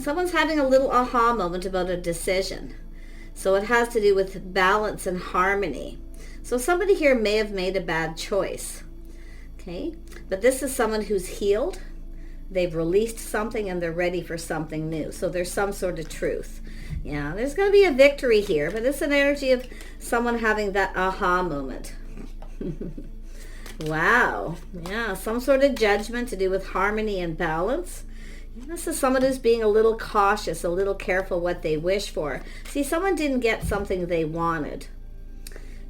Someone's having a little aha moment about a decision. So it has to do with balance and harmony. So somebody here may have made a bad choice. Okay? But this is someone who's healed. They've released something and they're ready for something new. So there's some sort of truth. Yeah, there's going to be a victory here, but it's an energy of someone having that aha moment. Wow. Yeah, some sort of judgment to do with harmony and balance. This is someone who's being a little cautious, a little careful what they wish for. See, someone didn't get something they wanted.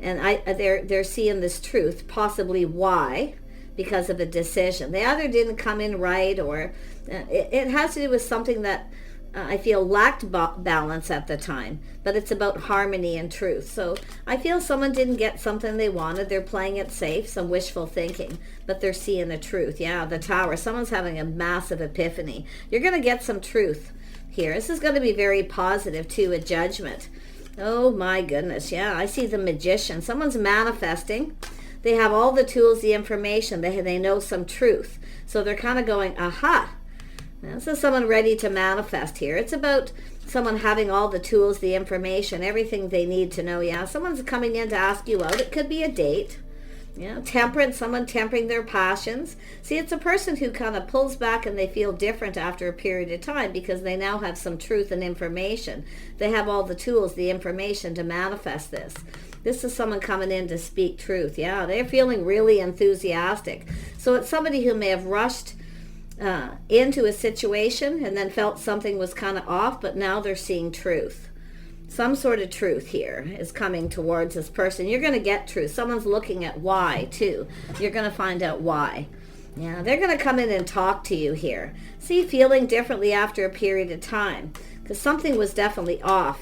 And they're seeing this truth, possibly why, because of a decision. They either didn't come in right, or it has to do with something that I feel lacked balance at the time, but it's about harmony and truth. So I feel someone didn't get something they wanted. They're playing it safe, some wishful thinking, but they're seeing the truth. Yeah, the Tower. Someone's having a massive epiphany. You're going to get some truth here. This is going to be very positive too, a judgment. Oh my goodness. Yeah, I see the Magician. Someone's manifesting. They have all the tools, the information. They know some truth. So they're kind of going, aha. This is someone ready to manifest here. It's about someone having all the tools, the information, everything they need to know. Yeah, someone's coming in to ask you out. It could be a date. Yeah, temperance, someone tempering their passions. See, it's a person who kind of pulls back and they feel different after a period of time because they now have some truth and information. They have all the tools, the information to manifest this. This is someone coming in to speak truth. Yeah, they're feeling really enthusiastic. So it's somebody who may have rushed into a situation and then felt something was kind of off, but now they're seeing truth. Some sort of truth here is coming towards this person. You're going to get truth. Someone's looking at why too. You're going to find out why. Yeah, they're going to come in and talk to you here. See, feeling differently after a period of time because something was definitely off.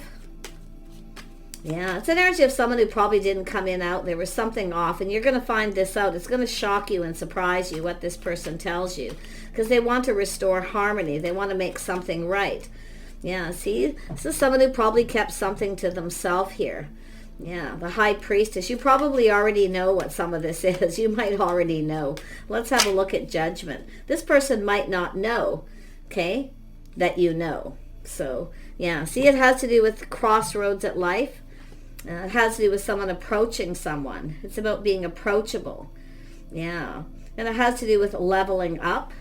Yeah, it's an energy of someone who probably didn't come in out. There was something off, and you're going to find this out. It's going to shock you and surprise you what this person tells you because they want to restore harmony. They want to make something right. Yeah, see, this is someone who probably kept something to themselves here. Yeah, the High Priestess. You probably already know what some of this is. You might already know. Let's have a look at Judgment. This person might not know, okay, that you know. So, yeah, see, it has to do with crossroads at life. It has to do with someone approaching someone. It's about being approachable. Yeah. And it has to do with leveling up.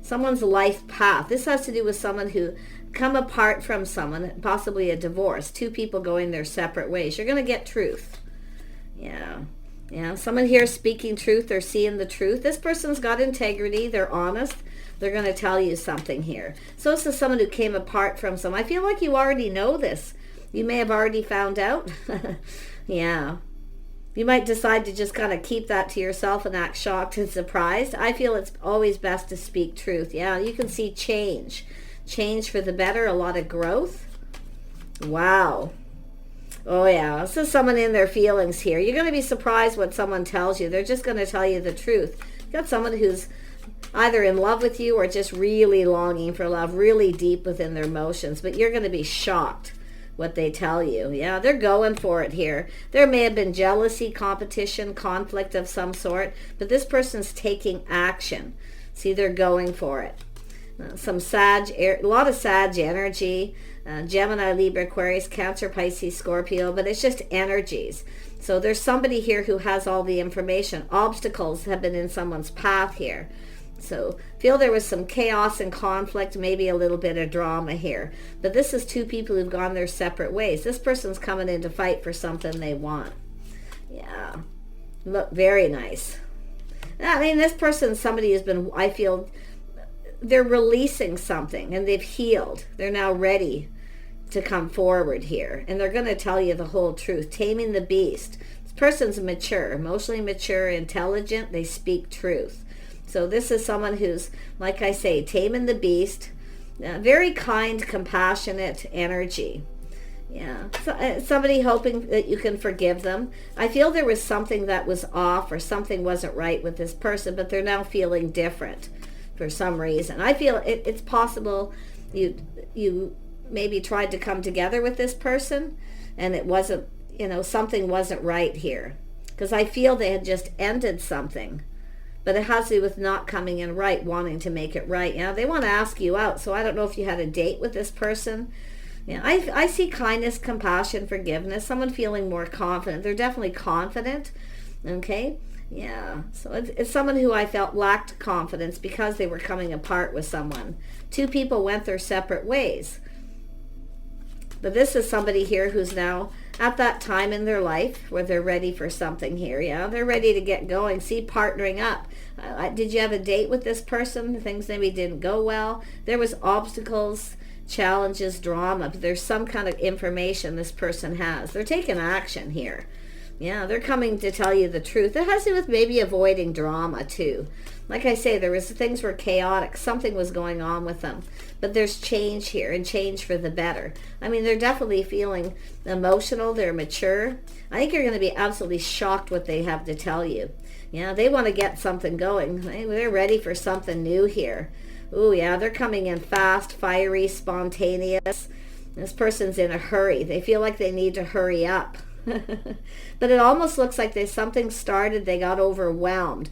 Someone's life path. This has to do with someone who come apart from someone, possibly a divorce. Two people going their separate ways. You're going to get truth. Yeah. Yeah. Someone here speaking truth. They're seeing the truth. This person's got integrity. They're honest. They're going to tell you something here. So this is someone who came apart from someone. I feel like you already know this. You may have already found out. Yeah. You might decide to just kind of keep that to yourself and act shocked and surprised. I feel it's always best to speak truth. Yeah, you can see change. Change for the better, a lot of growth. Wow. Oh yeah, this is someone in their feelings here. You're going to be surprised what someone tells you. They're just going to tell you the truth. You got someone who's either in love with you or just really longing for love, really deep within their emotions, but you're going to be shocked what they tell you. Yeah, they're going for it here. There may have been jealousy, competition, conflict of some sort, but this person's taking action. See, they're going for it. Some Sag, a lot of Sag energy, Gemini, Libra, Aquarius, Cancer, Pisces, Scorpio, but it's just energies. So there's somebody here who has all the information. Obstacles have been in someone's path here. So feel there was some chaos and conflict, maybe a little bit of drama here. But this is two people who've gone their separate ways. This person's coming in to fight for something they want. Yeah. Look, very nice. I mean, this person's somebody who's been, I feel, they're releasing something and they've healed. They're now ready to come forward here. And they're going to tell you the whole truth. Taming the beast. This person's mature, emotionally mature, intelligent. They speak truth. So this is someone who's, like I say, taming the beast, very kind, compassionate energy. Yeah, so, somebody hoping that you can forgive them. I feel there was something that was off or something wasn't right with this person, but they're now feeling different for some reason. I feel it's possible you maybe tried to come together with this person and it wasn't, something wasn't right here. Because I feel they had just ended something. but it has to do with not coming in right, wanting to make it right. They want to ask you out. So I don't know if you had a date with this person. I see kindness, compassion, forgiveness, someone feeling more confident. They're definitely confident, okay? Yeah, so it's someone who I felt lacked confidence because they were coming apart with someone. Two people went their separate ways. But this is somebody here who's now at that time in their life where they're ready for something here. They're ready to get going. See, partnering up. Did you have a date with this person? Things maybe didn't go well. There was obstacles, challenges, drama. But there's some kind of information this person has. They're taking action here. They're coming to tell you the truth. It has to do with maybe avoiding drama too. Like I say, there was things were chaotic. Something was going on with them. But there's change here, and change for the better. They're definitely feeling emotional. They're mature. I think you're going to be absolutely shocked what they have to tell you. They want to get something going. They're ready for something new here. Ooh, yeah, they're coming in fast, fiery, spontaneous. This person's in a hurry. They feel like they need to hurry up. But it almost looks like something started, they got overwhelmed.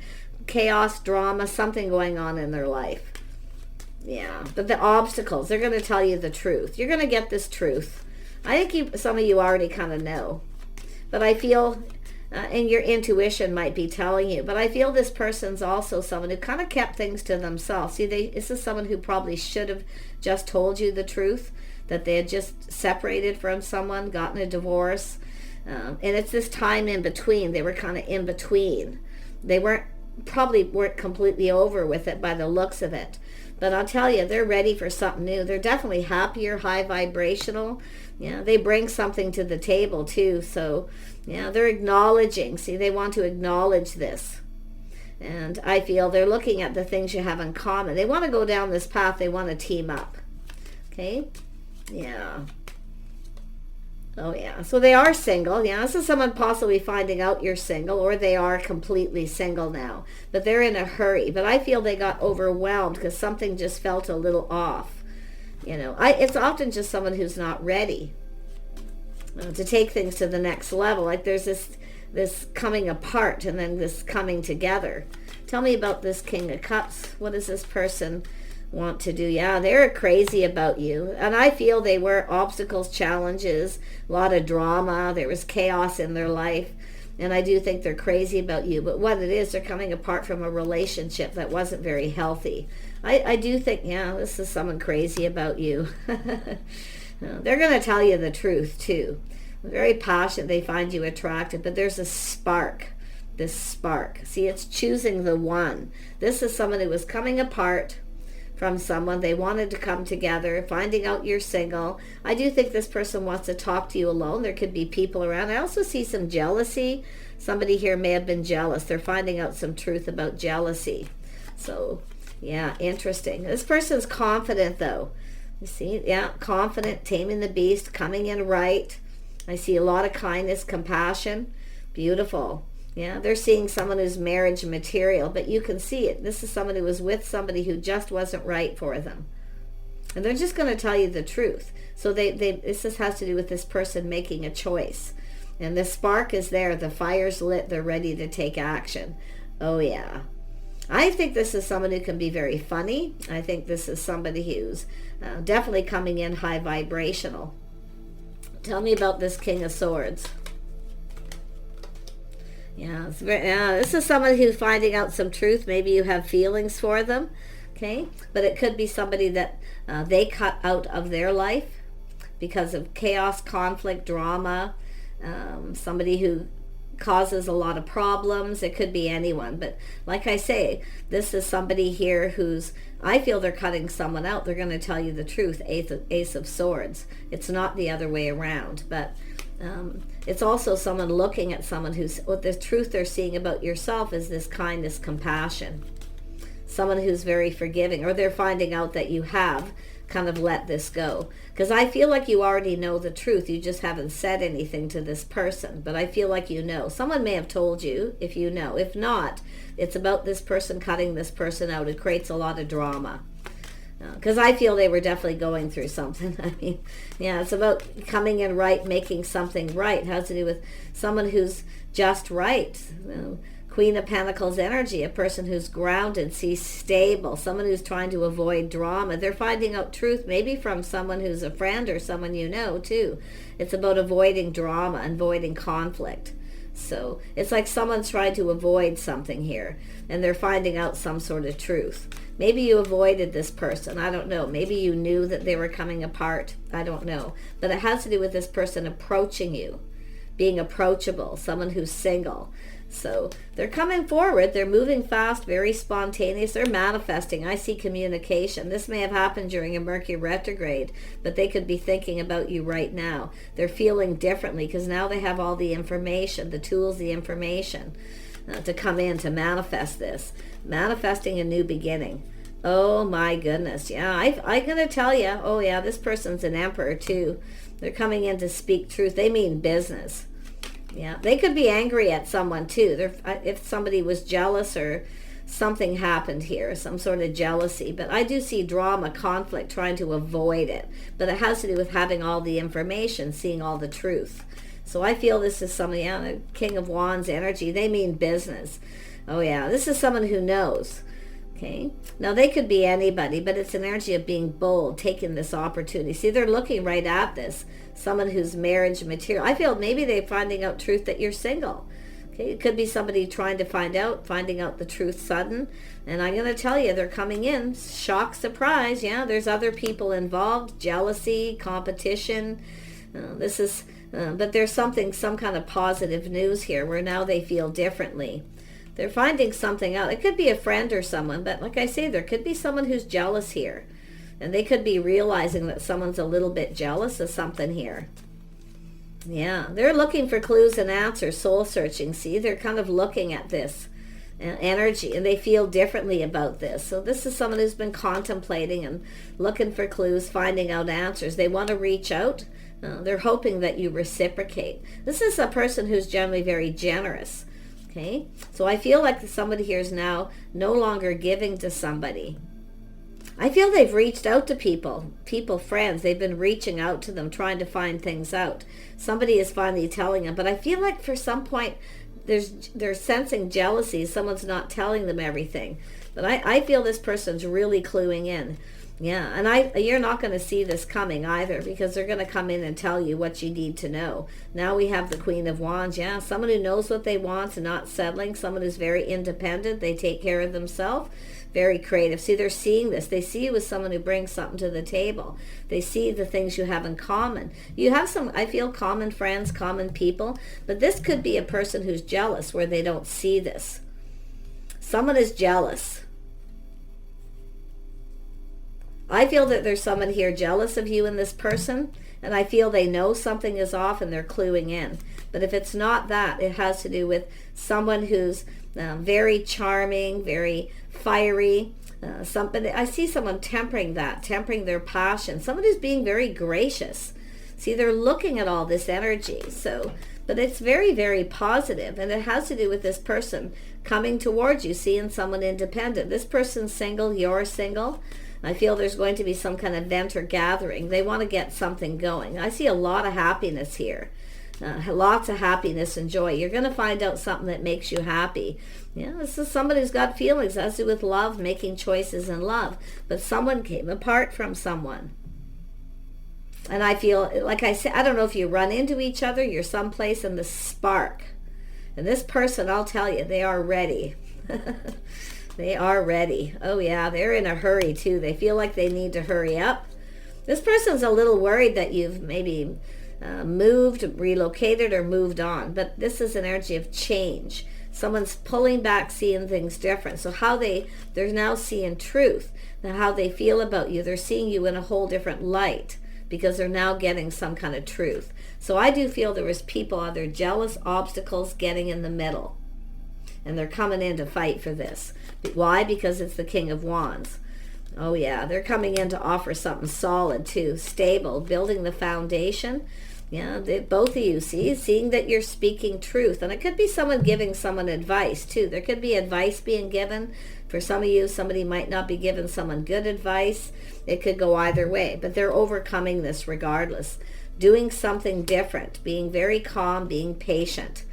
Chaos, drama, something going on in their life. But the obstacles, they're going to tell you the truth. You're going to get this truth. I think some of you already kind of know. But I feel, and your intuition might be telling you, but I feel this person's also someone who kind of kept things to themselves. See, this is someone who probably should have just told you the truth, that they had just separated from someone, gotten a divorce. And it's this time in between. They were kind of in between. They probably weren't completely over with it by the looks of it. But I'll tell you, they're ready for something new. They're definitely happier, high vibrational. They bring something to the table too. So, they're acknowledging. See, they want to acknowledge this. And I feel they're looking at the things you have in common. They want to go down this path. They want to team up. Okay? Oh, yeah. So they are single. This is someone possibly finding out you're single, or they are completely single now. But they're in a hurry. But I feel they got overwhelmed because something just felt a little off. It's often just someone who's not ready to take things to the next level. Like there's this coming apart and then this coming together. Tell me about this King of Cups. What does this person want to do? They're crazy about you, and I feel they were obstacles, challenges, a lot of drama. There was chaos in their life, and I do think they're crazy about you. But what it is, they're coming apart from a relationship that wasn't very healthy. I do think, this is someone crazy about you. They're going to tell you the truth too. Very passionate. They find you attractive, but there's a spark. This spark. See, it's choosing the one. This is someone who was coming apart from someone. They wanted to come together, finding out you're single. I do think this person wants to talk to you alone. There could be people around. I also see some jealousy. Somebody here may have been jealous. They're finding out some truth about jealousy. So, interesting. This person's confident, though. You see, confident, taming the beast, coming in right. I see a lot of kindness, compassion. Beautiful. They're seeing someone who's marriage material, but you can see it. This is someone who was with somebody who just wasn't right for them. And they're just going to tell you the truth. So this has to do with this person making a choice. And the spark is there. The fire's lit. They're ready to take action. Oh, yeah. I think this is someone who can be very funny. I think this is somebody who's definitely coming in high vibrational. Tell me about this King of Swords. This is someone who's finding out some truth. Maybe you have feelings for them, okay? But it could be somebody that they cut out of their life because of chaos, conflict, drama, somebody who causes a lot of problems. It could be anyone. But like I say, this is somebody here who's, I feel they're cutting someone out. They're going to tell you the truth. Ace of Swords. It's not the other way around. But it's also someone looking at someone who's, what the truth they're seeing about yourself is this kindness, compassion. Someone who's very forgiving, or they're finding out that you have kind of let this go. Because I feel like you already know the truth. You just haven't said anything to this person. But I feel like you know. Someone may have told you if you know. If not, it's about this person cutting this person out. It creates a lot of drama. Because I feel they were definitely going through something. I mean, it's about coming in right, making something right. It has to do with someone who's just right. Queen of Pentacles energy, a person who's grounded, see, stable, someone who's trying to avoid drama. They're finding out truth, maybe from someone who's a friend or someone you know too. It's about avoiding drama, avoiding conflict. So it's like someone's trying to avoid something here, and they're finding out some sort of truth. Maybe you avoided this person. I don't know. Maybe you knew that they were coming apart. I don't know. But it has to do with this person approaching you, being approachable, someone who's single. So they're coming forward. They're moving fast, very spontaneous. They're manifesting. I see communication. This may have happened during a Mercury retrograde, but they could be thinking about you right now. They're feeling differently because now they have all the information, the tools, the information to come in to manifest this. Manifesting a new beginning. Oh my goodness. Yeah, I'm going to tell you. Oh yeah, this person's an emperor too. They're coming in to speak truth. They mean business. Yeah, they could be angry at someone too. If somebody was jealous or something happened here, some sort of jealousy. But I do see drama, conflict, trying to avoid it. But it has to do with having all the information, seeing all the truth. So I feel this is somebody, the King of Wands energy. They mean business. Oh yeah, this is someone who knows. Okay, now they could be anybody, but it's an energy of being bold, taking this opportunity. See, they're looking right at this. Someone who's marriage material. I feel maybe they're finding out truth that you're single. Okay, it could be somebody trying to finding out the truth sudden. And I'm going to tell you, they're coming in. Shock, surprise. Yeah, there's other people involved. Jealousy, competition. But there's some kind of positive news here where now they feel differently. They're finding something out. It could be a friend or someone, but like I say, there could be someone who's jealous here. And they could be realizing that someone's a little bit jealous of something here. Yeah, they're looking for clues and answers, soul searching. See, they're kind of looking at this energy, and they feel differently about this. So this is someone who's been contemplating and looking for clues, finding out answers. They want to reach out. They're hoping that you reciprocate. This is a person who's generally very generous. Okay, so I feel like somebody here is now no longer giving to somebody. I feel they've reached out to people, friends. They've been reaching out to them, trying to find things out. Somebody is finally telling them, but I feel like for some point they're sensing jealousy. Someone's not telling them everything. But I feel this person's really cluing in. Yeah, and you're not going to see this coming either, because they're going to come in and tell you what you need to know. Now we have the Queen of Wands. Yeah, someone who knows what they want and not settling. Someone who's very independent. They take care of themselves. Very creative. See, they're seeing this. They see you as someone who brings something to the table. They see the things you have in common. You have some, I feel, common friends, common people. But this could be a person who's jealous where they don't see this. Someone is jealous. I feel that there's someone here jealous of you and this person, and I feel they know something is off and they're cluing in. But if it's not that, it has to do with someone who's very charming, very fiery. I see someone tempering their passion. Someone who's being very gracious. See, they're looking at all this energy. But it's very, very positive, and it has to do with this person coming towards you, seeing someone independent. This person's single, you're single. I feel there's going to be some kind of event or gathering. They want to get something going. I see a lot of happiness here. Lots of happiness and joy. You're going to find out something that makes you happy. Yeah, this is somebody who's got feelings. It has to do with love, making choices in love. But someone came apart from someone. And I feel, like I said, I don't know if you run into each other, you're someplace in the spark. And this person, I'll tell you, they are ready. They are ready. Oh yeah, they're in a hurry too. They feel like they need to hurry up. This person's a little worried that you've maybe moved, relocated, or moved on. But this is an energy of change. Someone's pulling back, seeing things different. So they're now seeing truth. Now how they feel about you. They're seeing you in a whole different light because they're now getting some kind of truth. So I do feel there was people either jealous, obstacles, getting in the middle. And they're coming in to fight for this. Why? Because it's the King of Wands. Oh yeah, they're coming in to offer something solid too, stable, building the foundation. Yeah, both of you seeing that you're speaking truth. And it could be someone giving someone advice too. There could be advice being given. For some of you, somebody might not be giving someone good advice. It could go either way, but they're overcoming this regardless. Doing something different, being very calm, being patient.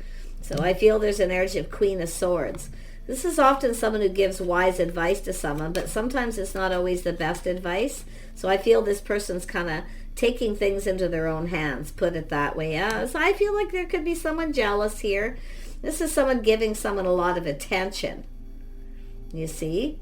So I feel there's an energy of Queen of Swords. This is often someone who gives wise advice to someone, but sometimes it's not always the best advice. So I feel this person's kind of taking things into their own hands, put it that way. So I feel like there could be someone jealous here. This is someone giving someone a lot of attention. You see?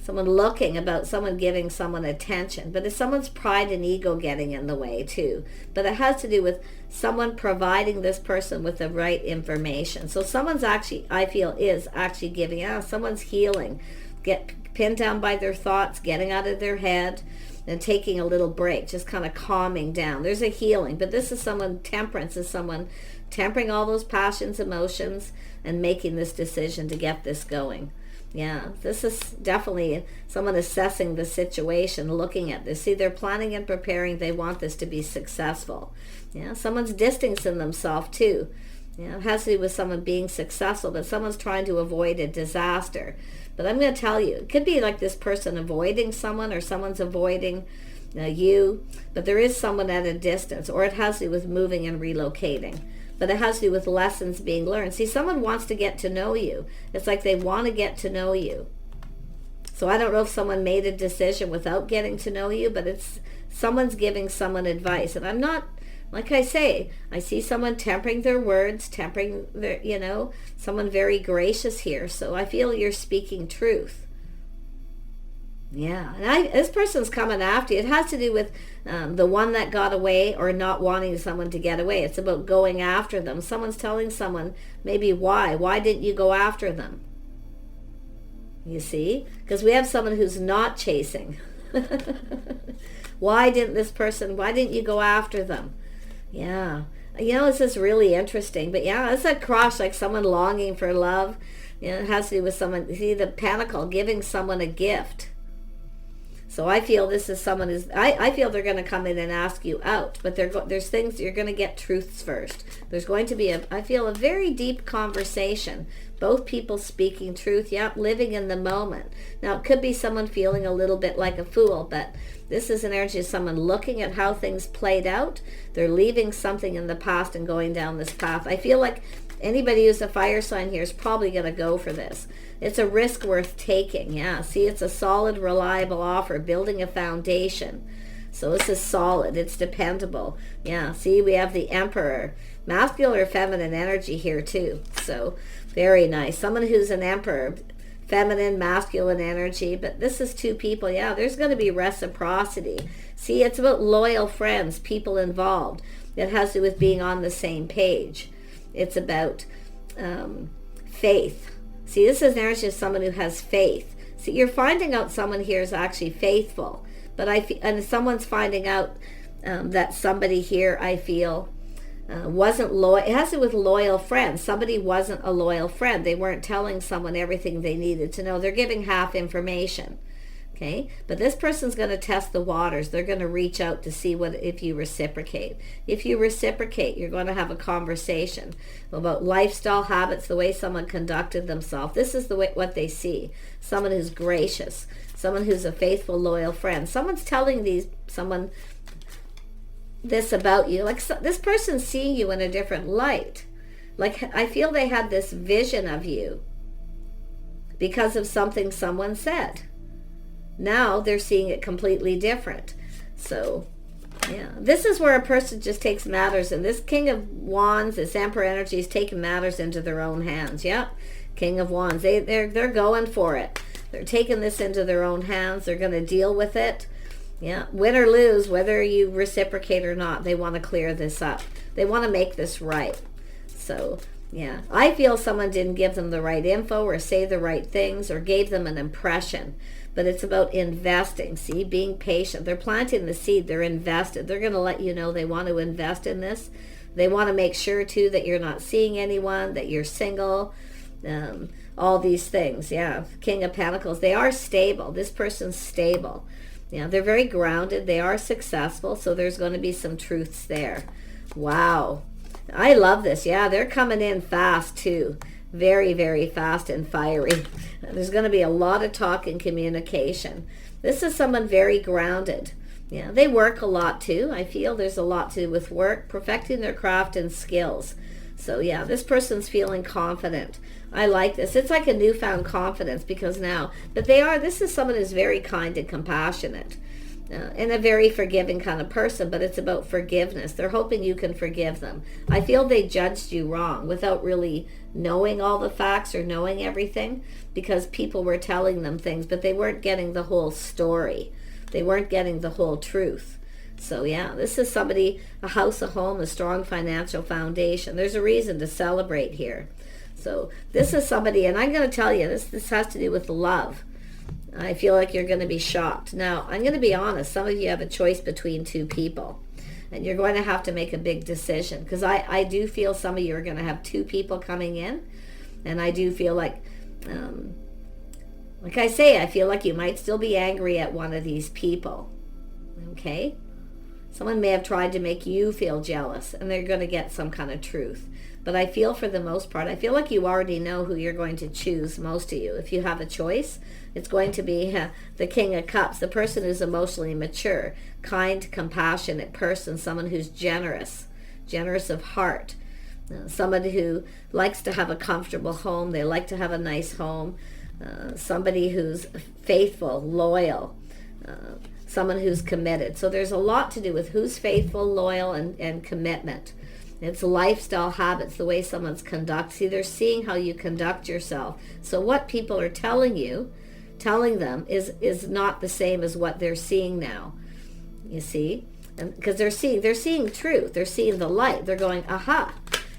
Someone looking about someone giving someone attention. But it's someone's pride and ego getting in the way too. But it has to do with someone providing this person with the right information. So someone's actually, I feel, is actually giving out. Someone's healing. Get pinned down by their thoughts, getting out of their head, and taking a little break, just kind of calming down. There's a healing. But this is someone, temperance is someone tempering all those passions, emotions, and making this decision to get this going. Yeah, this is definitely someone assessing the situation, looking at this. See, they're planning and preparing. They want this to be successful. Yeah, someone's distancing themselves too. Yeah, it has to do with someone being successful, but someone's trying to avoid a disaster. But I'm going to tell you, it could be like this person avoiding someone, or someone's avoiding you, but there is someone at a distance, or it has to do with moving and relocating. But it has to do with lessons being learned. See, someone wants to get to know you. It's like they want to get to know you. So I don't know if someone made a decision without getting to know you, but it's someone's giving someone advice. And I'm not, like I say, I see someone tempering their words, tempering their, someone very gracious here. So I feel you're speaking truth. Yeah, and this person's coming after you. It has to do with the one that got away, or not wanting someone to get away. It's about going after them. Someone's telling someone maybe why. Why didn't you go after them? You see? Because we have someone who's not chasing. Why didn't you go after them? Yeah. This is really interesting. But yeah, it's a cross, like someone longing for love. It has to do with someone, see the pentacle, giving someone a gift. So I feel this is someone I feel they're going to come in and ask you out, but there's things you're going to get truths first. There's going to be I feel a very deep conversation. Both people speaking truth, living in the moment. Now it could be someone feeling a little bit like a fool, but this is an energy of someone looking at how things played out. They're leaving something in the past and going down this path. I feel like anybody who's a fire sign here is probably going to go for this. It's a risk worth taking. Yeah, see, it's a solid, reliable offer, building a foundation. So this is solid. It's dependable. Yeah, see, we have the Emperor. Masculine or feminine energy here too. So very nice. Someone who's an Emperor. Feminine, masculine energy. But this is two people. Yeah, there's going to be reciprocity. See, it's about loyal friends, people involved. It has to do with being on the same page. It's about faith. See, this is an energy of someone who has faith. See, you're finding out someone here is actually faithful. But and someone's finding out that somebody here, I feel, wasn't loyal. It has to do with loyal friends. Somebody wasn't a loyal friend. They weren't telling someone everything they needed to know. They're giving half information. Okay, but this person's going to test the waters. They're going to reach out to see if you reciprocate. If you reciprocate, you're going to have a conversation about lifestyle habits, the way someone conducted themselves. This is what they see. Someone who's gracious, someone who's a faithful, loyal friend. Someone's telling someone this about you. Like this person's seeing you in a different light. Like I feel they had this vision of you because of something someone said. Now they're seeing it completely different. So, yeah. This is where a person just takes matters. And this King of Wands, this Emperor energy is taking matters into their own hands. Yep. King of Wands. They're going for it. They're taking this into their own hands. They're going to deal with it. Yeah. Win or lose, whether you reciprocate or not, they want to clear this up. They want to make this right. So, yeah. I feel someone didn't give them the right info or say the right things or gave them an impression. But it's about investing, see, being patient. They're planting the seed. They're invested. They're going to let you know they want to invest in this. They want to make sure, too, that you're not seeing anyone, that you're single, all these things. Yeah, King of Pentacles. They are stable. This person's stable. Yeah, they're very grounded. They are successful, so there's going to be some truths there. Wow. I love this. Yeah, they're coming in fast, too. Very, very fast and fiery. There's going to be a lot of talk and communication. This is someone very grounded. Yeah, they work a lot too. I feel there's a lot to do with work, perfecting their craft and skills. So yeah, this person's feeling confident. I like this. It's like a newfound confidence because now, but this is someone who's very kind and compassionate. And a very forgiving kind of person, but it's about forgiveness. They're hoping you can forgive them. I feel they judged you wrong without really knowing all the facts or knowing everything, because people were telling them things, but they weren't getting the whole story. They weren't getting the whole truth. So yeah, this is somebody, a house, a home, a strong financial foundation. There's a reason to celebrate here. So this is somebody, and I'm going to tell you, this has to do with love. I feel like you're going to be shocked. Now, I'm going to be honest. Some of you have a choice between two people, and you're going to have to make a big decision, because I do feel some of you are going to have two people coming in, and I do feel like I say, I feel like you might still be angry at one of these people, okay? Someone may have tried to make you feel jealous, and they're going to get some kind of truth. But I feel for the most part, I feel like you already know who you're going to choose, most of you. If you have a choice, it's going to be the King of Cups, the person who's emotionally mature, kind, compassionate person, someone who's generous of heart, somebody who likes to have a comfortable home. They like to have a nice home, somebody who's faithful, loyal, someone who's committed. So there's a lot to do with who's faithful, loyal, and commitment. It's lifestyle habits, the way someone's conduct. See, they're seeing how you conduct yourself. So what people are telling them is not the same as what they're seeing now. You see? Because they're seeing truth. They're seeing the light. They're going, aha.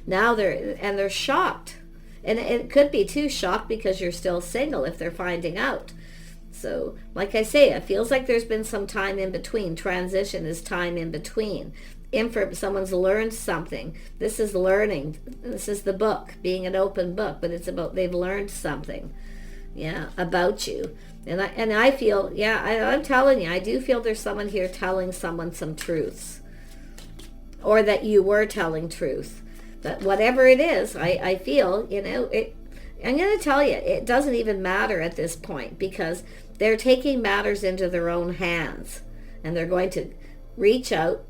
Now they're shocked. And it could be too shocked because you're still single if they're finding out. So, like I say, it feels like there's been some time in between. Transition is time in between. Someone's learned something. This is learning. This is the book, being an open book, but it's about they've learned something, about you. And I feel, I'm telling you, I do feel there's someone here telling someone some truths, or that you were telling truth. But whatever it is, I feel, I'm going to tell you, it doesn't even matter at this point, because they're taking matters into their own hands, and they're going to reach out.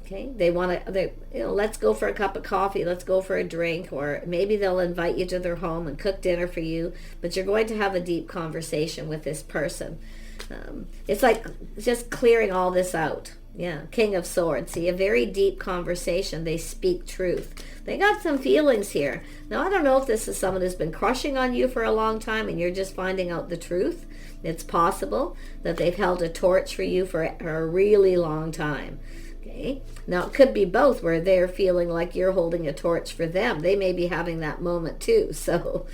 Okay, they want to, let's go for a cup of coffee, let's go for a drink, or maybe they'll invite you to their home and cook dinner for you, but you're going to have a deep conversation with this person. It's like just clearing all this out. Yeah, King of Swords. See, a very deep conversation. They speak truth. They got some feelings here. Now, I don't know if this is someone who's been crushing on you for a long time and you're just finding out the truth. It's possible that they've held a torch for you for a really long time. Okay. Now, it could be both, where they're feeling like you're holding a torch for them. They may be having that moment too. So,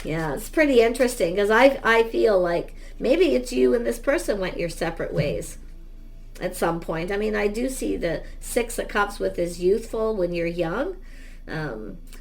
yeah, it's pretty interesting, because I feel like maybe it's you and this person went your separate ways at some point. I mean, I do see the Six of Cups with is youthful when you're young.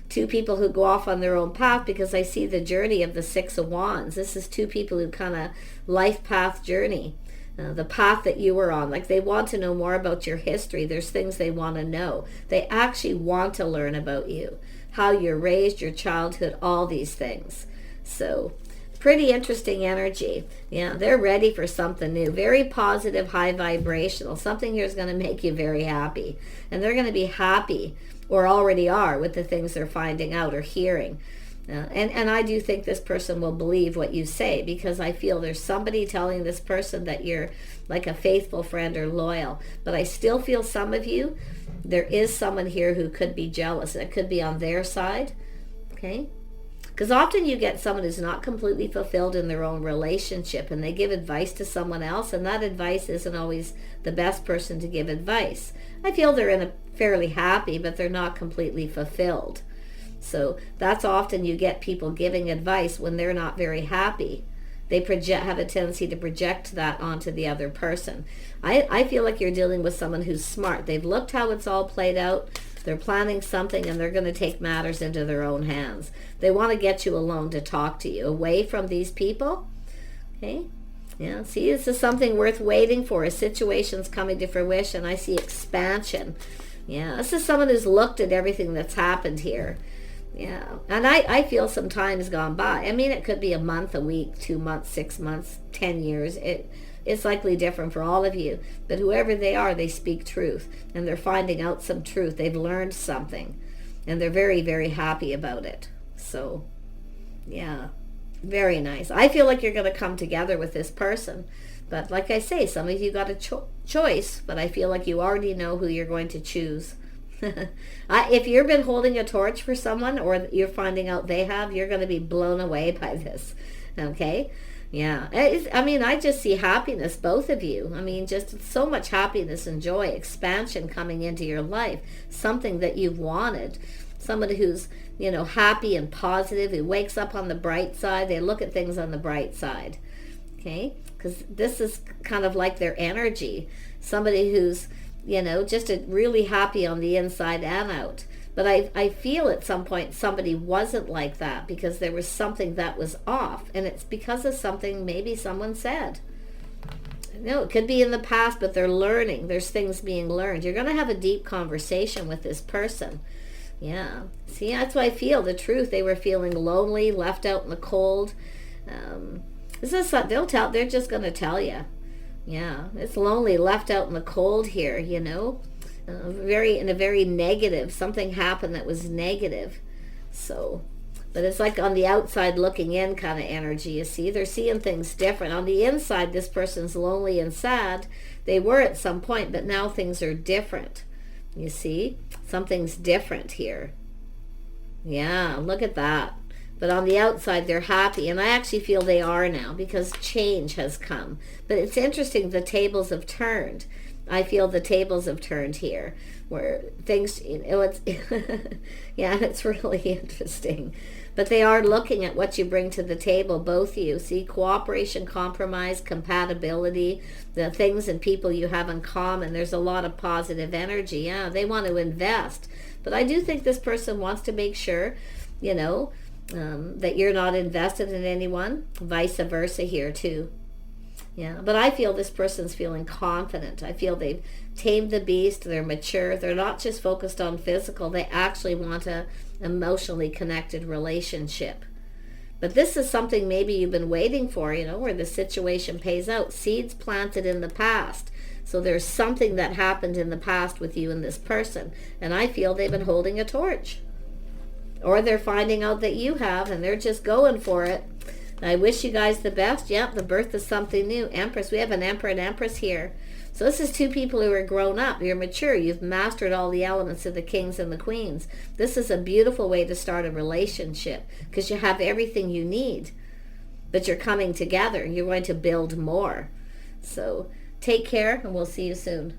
Two people who go off on their own path, because I see the journey of the Six of Wands. This is two people who kind of life path journey. The path that you were on. Like, they want to know more about your history. There's things they want to know. They actually want to learn about you, how you're raised, your childhood, all these things. So, pretty interesting energy. Yeah, they're ready for something new. Very positive, high vibrational. Something here is going to make you very happy. And they're going to be happy, or already are, with the things they're finding out or hearing. And I do think this person will believe what you say, because I feel there's somebody telling this person that you're like a faithful friend or loyal. But I still feel some of you, there is someone here who could be jealous. It could be on their side, okay? Because often you get someone who's not completely fulfilled in their own relationship, and they give advice to someone else, and that advice isn't always the best person to give advice. I feel they're in a fairly happy, but they're not completely fulfilled. So that's often you get people giving advice when they're not very happy. They have a tendency to project that onto the other person. I feel like you're dealing with someone who's smart. They've looked how it's all played out. They're planning something, and they're going to take matters into their own hands. They want to get you alone to talk to you, away from these people. Okay? Yeah, see, this is something worth waiting for. A situation's coming to fruition. I see expansion. Yeah, this is someone who's looked at everything that's happened here. Yeah, and I feel some time has gone by. I mean, it could be a month, a week, 2 months, 6 months, 10 years. It's likely different for all of you. But whoever they are, they speak truth. And they're finding out some truth. They've learned something. And they're very, very happy about it. So, yeah, very nice. I feel like you're going to come together with this person. But like I say, some of you got a choice, but I feel like you already know who you're going to choose. If you've been holding a torch for someone, or you're finding out they have, you're going to be blown away by this. Okay? Yeah. I mean, I just see happiness, both of you. I mean, just so much happiness and joy, expansion coming into your life, something that you've wanted. Somebody who's, happy and positive, who wakes up on the bright side. They look at things on the bright side. Okay? Because this is kind of like their energy. Somebody who's, just really happy on the inside and out. But I feel at some point somebody wasn't like that, because there was something that was off. And it's because of something maybe someone said. It could be in the past, but they're learning. There's things being learned. You're going to have a deep conversation with this person. Yeah. See, that's why I feel the truth. They were feeling lonely, left out in the cold. They're just going to tell you. Yeah, it's lonely, left out in the cold here, in a very negative. Something happened that was negative. So, but it's like on the outside looking in kind of energy, you see. They're seeing things different. On the inside, this person's lonely and sad. They were at some point, but now things are different. You see? Something's different here. Yeah, look at that. But on the outside, they're happy. And I actually feel they are now, because change has come. But it's interesting, the tables have turned. I feel the tables have turned here, where things, it's, yeah, it's really interesting. But they are looking at what you bring to the table, both of you. See, cooperation, compromise, compatibility, the things and people you have in common. There's a lot of positive energy. Yeah, they want to invest. But I do think this person wants to make sure, that you're not invested in anyone. Vice versa here too. Yeah, but I feel this person's feeling confident. I feel they've tamed the beast. They're mature. They're not just focused on physical. They actually want a emotionally connected relationship. But this is something maybe you've been waiting for, where the situation pays out. Seeds planted in the past. So there's something that happened in the past with you and this person. And I feel they've been holding a torch. Or they're finding out that you have, and they're just going for it. I wish you guys the best. Yep, the birth of something new. Empress. We have an Emperor and Empress here. So this is two people who are grown up. You're mature. You've mastered all the elements of the kings and the queens. This is a beautiful way to start a relationship, because you have everything you need. But you're coming together. You're going to build more. So take care, and we'll see you soon.